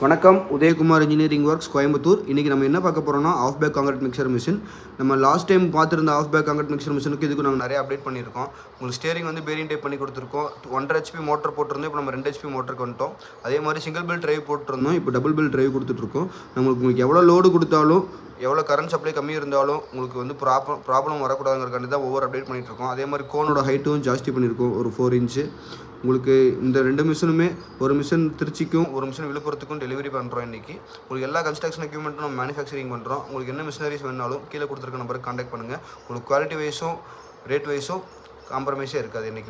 வணக்கம், Udhayakumar engineering works Coimbatore. இன்றைக்கி நம்ம என்ன பார்க்க போகிறோம்னா half bag concrete mixer machine. நம்ம லாஸ்ட் டைம் பார்த்துருந்த ஆஃப் பேக் காங்கிரீட் மிக்சர் மிஷினுக்கு இதுக்கு நாங்கள் நிறைய அப்டேட் பண்ணியிருக்கோம். உங்களுக்கு ஸ்டேரிங் வந்து பேரிங் டைப் பண்ணி கொடுத்துருக்கோம். 1.5 HP மோட்டர் போட்டிருந்தோம். இப்போ நம்ம 2 HP மோட்டருக்கு வந்துட்டோம். அதே மாதிரி சிங்கிள் பில் டிரைவ் போட்டிருந்தோம். இப்போ டபுள் பில் டிரைவ் கொடுத்துட்ருக்கோம். உங்களுக்கு எவ்வளோ லோடு கொடுத்தாலும், எவ்வளோ கரண்ட் சப்ளை கம்மி இருந்தாலும் உங்களுக்கு வந்து ப்ராப்ளம் வரக்கூடாதுங்கிறக்காண்டி தான் ஒவ்வொரு அப்டேட் பண்ணிகிட்ருக்கோம். அதே மாதிரி கோனோட ஹைட்டும் ஜாஸ்தி பண்ணியிருக்கோம், ஒரு 4 இன்ச்சு. உங்களுக்கு இந்த 2 மிஷினுமே, ஒரு மிஷின் திருச்சிக்கும் ஒரு மிஷின் விழுப்புரத்துக்கும் டெலிவரி பண்ணுறோம். இன்றைக்கி உங்களுக்கு எல்லா கன்ஸ்ட்ரக்ஷன் எக்யூப்மெண்ட்டும் நம்ம மேனுஃபேக்சரிங் பண்ணுறோம். உங்களுக்கு என்ன மிஷினரிஸ் வேணாலும் கீழே கொடுத்துருக்க நம்பருக்கு கான்டாக்ட் பண்ணுங்கள். உங்களுக்கு குவாலிட்டி வைஸும் ரேட் வைஸும் காம்ப்ரமைஸே இருக்காது இன்றைக்கி.